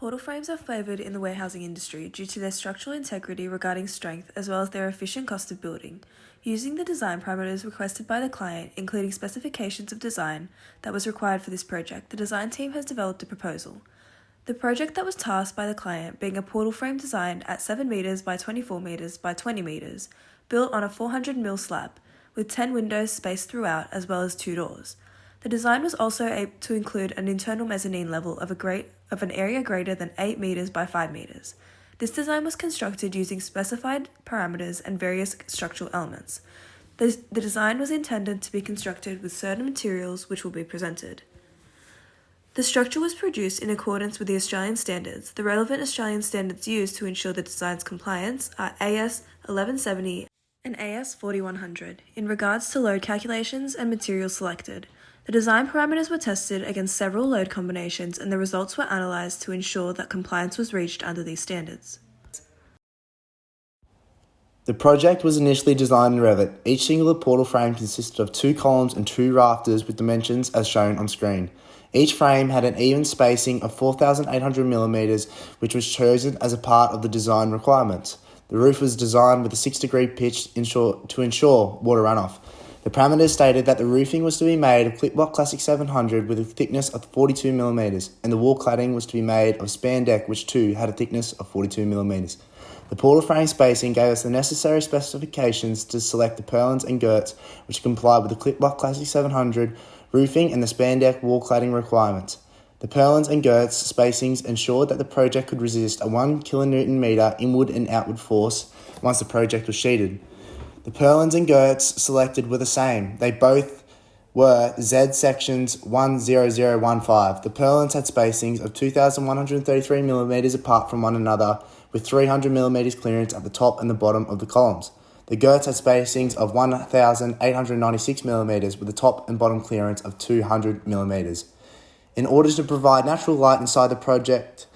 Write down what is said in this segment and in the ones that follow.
Portal frames are favoured in the warehousing industry due to their structural integrity regarding strength as well as their efficient cost of building. Using the design parameters requested by the client, including specifications of design that was required for this project, the design team has developed a proposal. The project that was tasked by the client being a portal frame designed at 7 metres by 24 metres by 20 metres, built on a 400mm slab, with 10 windows spaced throughout as well as 2 doors. The design was also able to include an internal mezzanine level of an area greater than 8 metres by 5 metres. This design was constructed using specified parameters and various structural elements. The design was intended to be constructed with certain materials which will be presented. The structure was produced in accordance with the Australian standards. The relevant Australian standards used to ensure the design's compliance are AS 1170 and AS 4100 in regards to load calculations and materials selected. The design parameters were tested against several load combinations and the results were analysed to ensure that compliance was reached under these standards. The project was initially designed in Revit. Each singular portal frame consisted of 2 columns and 2 rafters with dimensions as shown on screen. Each frame had an even spacing of 4,800mm, which was chosen as a part of the design requirements. The roof was designed with a 6-degree pitch to ensure water runoff. The parameters stated that the roofing was to be made of Clipblock Classic 700 with a thickness of 42mm, and the wall cladding was to be made of spandeck, which too had a thickness of 42mm. The portal frame spacing gave us the necessary specifications to select the purlins and girts, which complied with the Clipblock Classic 700 roofing and the spandeck wall cladding requirements. The purlins and girts spacings ensured that the project could resist a 1 kN inward and outward force once the project was sheeted. The purlins and girts selected were the same. They both were Z sections 10015. The purlins had spacings of 2,133mm apart from one another, with 300mm clearance at the top and the bottom of the columns. The girts had spacings of 1,896mm with the top and bottom clearance of 200mm. In order to provide natural light inside the project,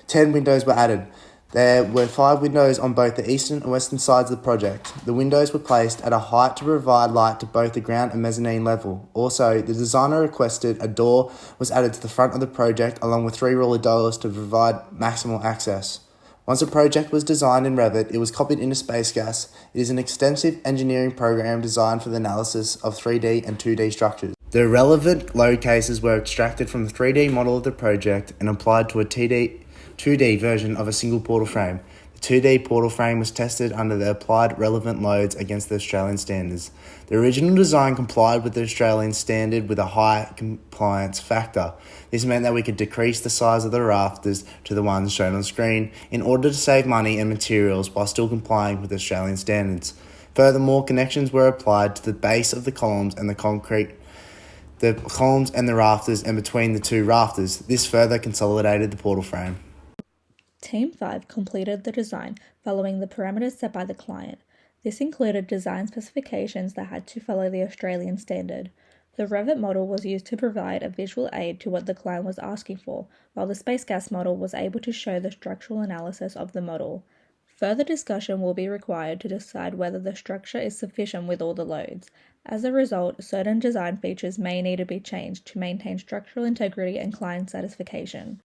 10 windows were added. There were 5 windows on both the eastern and western sides of the project. The windows were placed at a height to provide light to both the ground and mezzanine level. Also, the designer requested a door was added to the front of the project along with 3 roller doors to provide maximal access. Once the project was designed in Revit, it was copied into SpaceGas. It is an extensive engineering program designed for the analysis of 3D and 2D structures. The relevant load cases were extracted from the 3D model of the project and applied to a 2D version of a single portal frame. The 2D portal frame was tested under the applied relevant loads against the Australian standards. The original design complied with the Australian standard with a high compliance factor. This meant that we could decrease the size of the rafters to the ones shown on screen in order to save money and materials while still complying with Australian standards. Furthermore, connections were applied to the base of the columns and the columns and the rafters and between the 2 rafters. This further consolidated the portal frame. Team 5 completed the design following the parameters set by the client. This included design specifications that had to follow the Australian standard. The Revit model was used to provide a visual aid to what the client was asking for, while the SpaceGas model was able to show the structural analysis of the model. Further discussion will be required to decide whether the structure is sufficient with all the loads. As a result, certain design features may need to be changed to maintain structural integrity and client satisfaction.